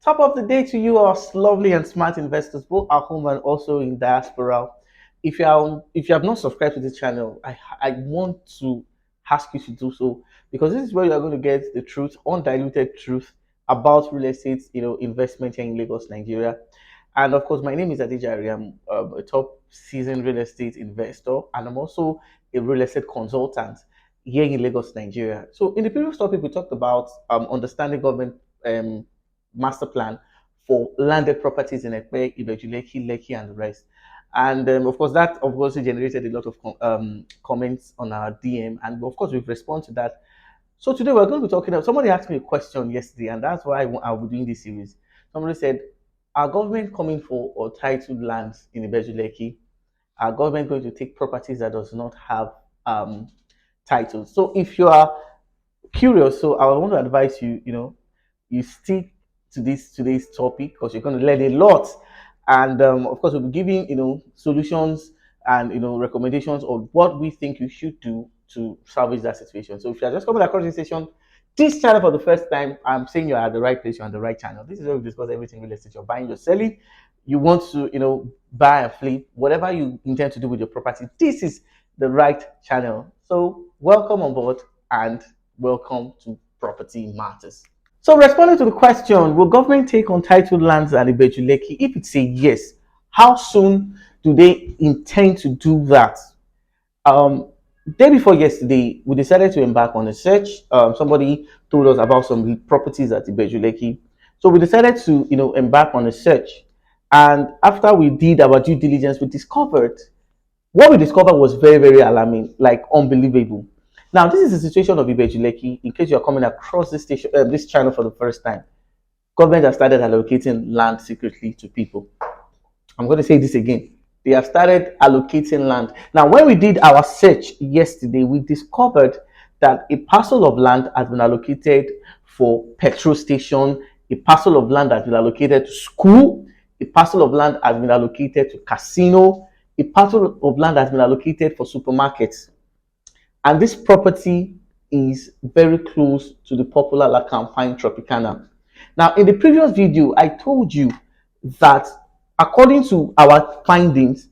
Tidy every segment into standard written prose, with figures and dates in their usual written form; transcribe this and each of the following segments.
Top of the day to you, our lovely and smart investors, both at home and also in diaspora. If you have not subscribed to this channel, I want to ask you to do so because this is where you are going to get the truth, undiluted truth about real estate, investment here in Lagos, Nigeria. And of course, my name is Adijari. I'm a top seasoned real estate investor, and I'm also a real estate consultant here in Lagos, Nigeria. So, in the previous topic, we talked about understanding government um, master plan for landed properties in Ekpe, Ibeju, Lekki, and the rest. And of course, that of course generated a lot of comments on our DM, and of course, we've responded to that. So today we're going to be talking about. Somebody asked me a question yesterday, and that's why I'll be doing this series. Somebody said, "Are government coming for or titled lands in Ibeju, Lekki? Are government going to take properties that does not have um, titles?" So if you are curious, so I want to advise you, you stick to this today's topic because you're going to learn a lot. And of course, we'll be giving solutions and recommendations on what we think you should do to salvage that situation. So if you're just coming across this station, this channel for the first time, I'm saying you're at the right place, you're on the right channel. This is where we discuss everything real estate. You're buying, you're selling, you want to buy and flip, whatever you intend to do with your property. This is the right channel. So welcome on board and welcome to Property Matters. So responding to the question, will government take untitled lands and Ibeju Lekki? If it's a yes, how soon do they intend to do that? Day before yesterday, we decided to embark on a search. Somebody told us about some properties at Ibeju Lekki. So we decided to, embark on a search. And after we did our due diligence, what we discovered was very, very alarming, like unbelievable. Now, this is the situation of Ibeju Lekki. In case you are coming across this channel for the first time, government has started allocating land secretly to people. I'm going to say this again. They have started allocating land. Now, when we did our search yesterday, we discovered that a parcel of land has been allocated for petrol station, a parcel of land has been allocated to school, a parcel of land has been allocated to casino, a parcel of land has been allocated for supermarkets. And this property is very close to the popular La Campagne Tropicana. Now, in the previous video, I told you that according to our findings,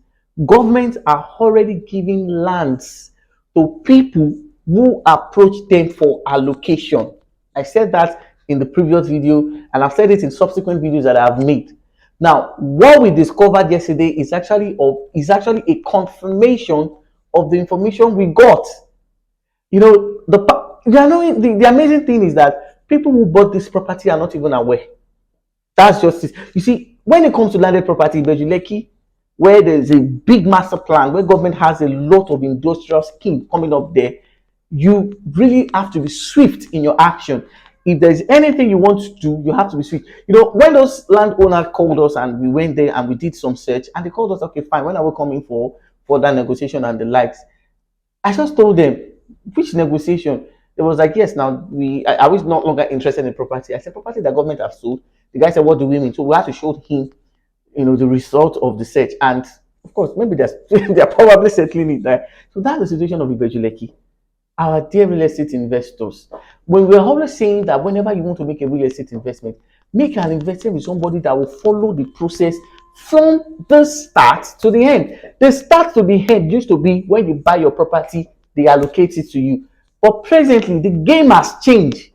governments are already giving lands to people who approach them for allocation. I said that in the previous video, and I've said it in subsequent videos that I have made. Now, what we discovered yesterday is actually a confirmation of the information we got. The amazing thing is that people who bought this property are not even aware. That's just it. You see, when it comes to landed property, Ibeju Lekki, where there's a big master plan, where government has a lot of industrial scheme coming up there, you really have to be swift in your action. If there's anything you want to do, you have to be swift. When those landowners called us and we went there and we did some search, and they called us, okay, fine, when are we coming for that negotiation and the likes? I just told them, which negotiation? They was like, yes, now I was no longer interested in property. I said, property that government have sold. The guy said, what do we mean? So we had to show him, the result of the search. And of course, maybe they're probably settling it there. So that's the situation of Ibeju Lekki. Our dear real estate investors, when we're always saying that whenever you want to make a real estate investment, make an investment with somebody that will follow the process from the start to the end. The start to the end used to be when you buy your property, they allocate it to you. But presently, the game has changed.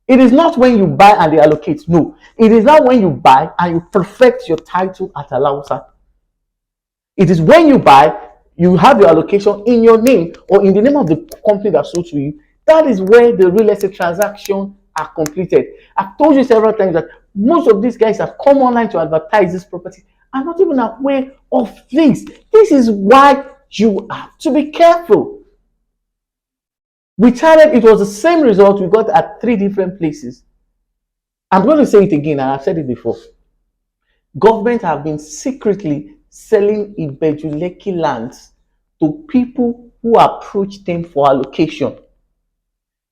It is not when you buy and they allocate. No, it is now when you buy and you perfect your title at Alausa. It is when you buy, you have your allocation in your name or in the name of the company that sold to you. That is where the real estate transactions are completed. I've told you several times that most of these guys have come online to advertise this property and not even aware of things. This is why you have to be careful. We tried it was the same result we got at 3 different places. I'm going to say it again, and I've said it before. Government have been secretly selling Ibeju Lekki lands to people who approach them for allocation.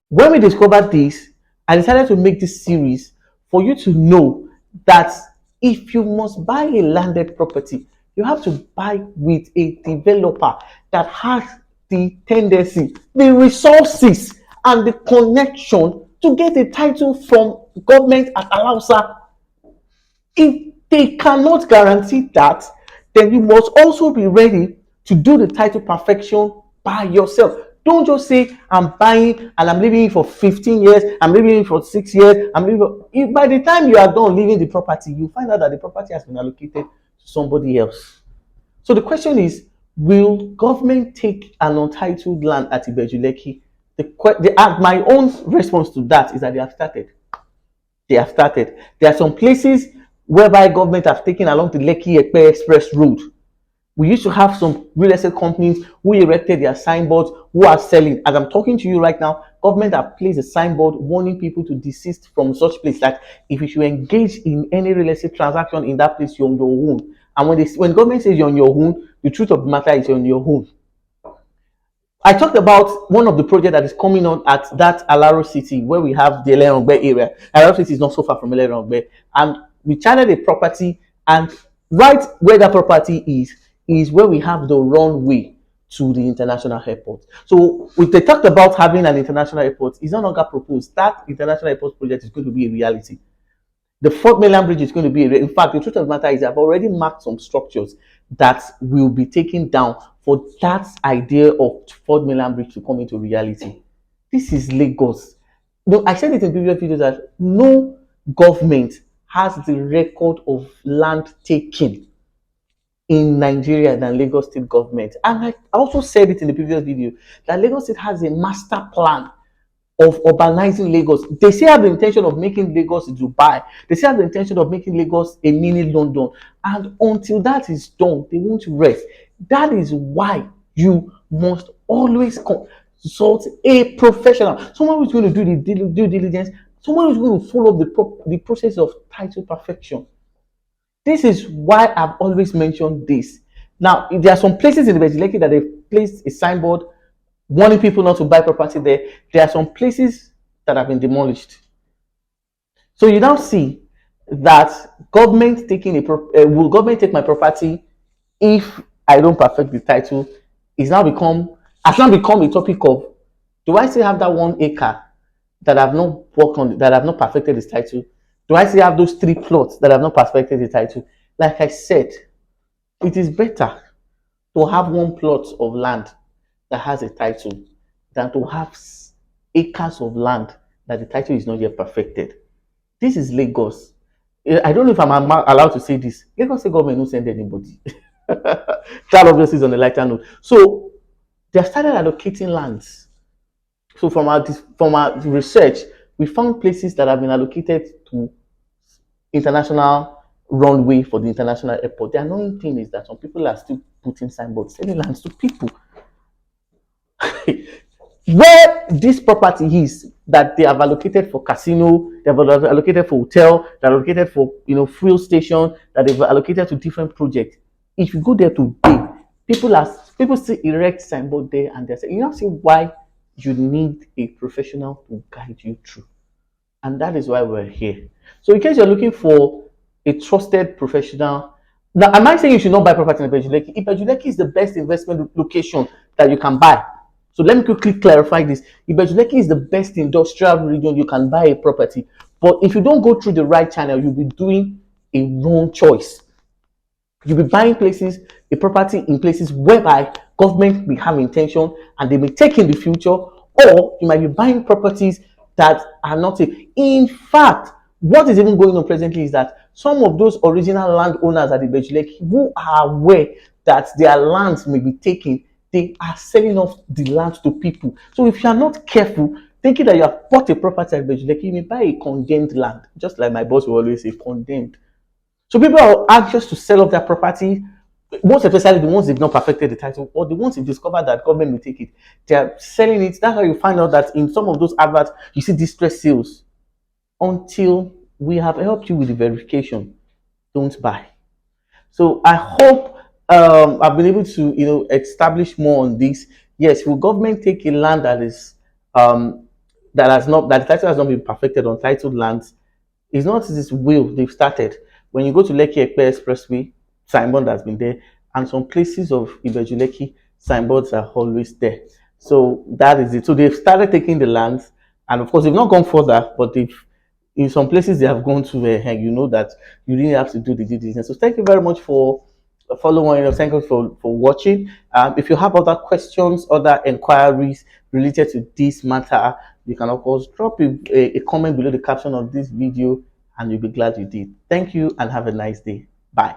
When we discovered this, I decided to make this series for you to know that if you must buy a landed property, you have to buy with a developer that has the tendency, the resources, and the connection to get a title from government at Alausa. If they cannot guarantee that, then you must also be ready to do the title perfection by yourself. Don't just say, I'm buying and I'm leaving it for 15 years, I'm leaving it for 6 years, I'm leaving if by the time you are done leaving the property, you find out that the property has been allocated to somebody else. So the question is, will government take an untitled land at Ibeju Lekki? My own response to that is that they have started. They have started. There are some places whereby government have taken along the Lekki Epe Express Road. We used to have some real estate companies who erected their signboards, who are selling. As I'm talking to you right now, government have placed a signboard warning people to desist from such place. That if you should engage in any real estate transaction in that place, you're on your own. And when government says you're on your own, the truth of the matter is you're on your own. I talked about one of the projects that is coming on at that Alaro City where we have the Elerongbe area. Alaro City is not so far from Elerongbe. And we channeled a property, and right where that property is where we have the runway to the international airport. So if they talked about having an international airport, it's no longer proposed. That international airport project is going to be a reality. The Fort Mainland Bridge is going to be, in fact, the truth of the matter is I've already marked some structures that will be taken down for that idea of Fort Mainland Bridge to come into reality. This is Lagos. No, I said it in previous videos that no government has the record of land taking in Nigeria than Lagos State government. And I also said it in the previous video that Lagos State has a master plan of urbanizing Lagos. They say have the intention of making Lagos Dubai. They say have the intention of making Lagos a mini London. And until that is done, they won't rest. That is why you must always consult a professional, someone who's going to do the due diligence, someone who's going to follow the process of title perfection. This is why I've always mentioned this. Now, there are some places in the Lekki that they've placed a signboard warning people not to buy property there. There are some places that have been demolished. So you now see that government taking will government take my property if I don't perfect the title? Has now become a topic of, do I still have that 1 acre that I've not worked on, that I've not perfected this title? Do I still have those 3 plots that I've not perfected the title? Like I said, it is better to have 1 plot of land that has a title than to have acres of land that the title is not yet perfected. This is Lagos. I don't know if I'm allowed to say this. Lagos State government won't send anybody. That obviously is on a lighter note. So they have started allocating lands. So from our research, we found places that have been allocated to international runway for the international airport. The annoying thing is that some people are still putting signboards selling lands to people. Where this property is that they have allocated for casino, they have allocated for hotel, they have allocated for fuel station, that they've allocated to different projects. If you go there today, people still erect signboard there, and they say, you know, see why you need a professional to guide you through, and that is why we're here. So in case you're looking for a trusted professional, now am I saying you should not buy property in Ibeju Lekki? Ibeju Lekki is the best investment location that you can buy. So let me quickly clarify this. Ibeju Lekki is the best industrial region you can buy a property. But if you don't go through the right channel, you'll be doing a wrong choice. You'll be buying a property in places whereby government will have intention and they may take in the future, or you might be buying properties that are not safe. In fact, what is even going on presently is that some of those original landowners at Ibeju Lekki who are aware that their lands may be taken, they are selling off the land to people. So if you are not careful, thinking that you have bought a property at Ibeju Lekki, you may buy a condemned land, just like my boss will always say, condemned. So people are anxious to sell off their property, most especially the ones they've not perfected the title, or the ones they've discovered that government will take it. They are selling it. That's how you find out that in some of those adverts, you see distress sales. Until we have helped you with the verification, don't buy. So I hope I've been able to establish more on this. Yes, will government take a land that is that the title has not been perfected on titled lands? It's not this will they've started. When you go to Lekki Ekpe Expressway, signboard has been there, and some places of Ibeju Lekki, signboards are always there. So that is it. So they've started taking the lands, and of course they've not gone further, but they've in some places they have gone to, you know that you really have to do the due diligence. So thank you very much for following us. Thank you for watching. If you have other questions, other inquiries related to this matter, you can of course drop a comment below the caption of this video, and you'll be glad you did. Thank you and have a nice day. Bye.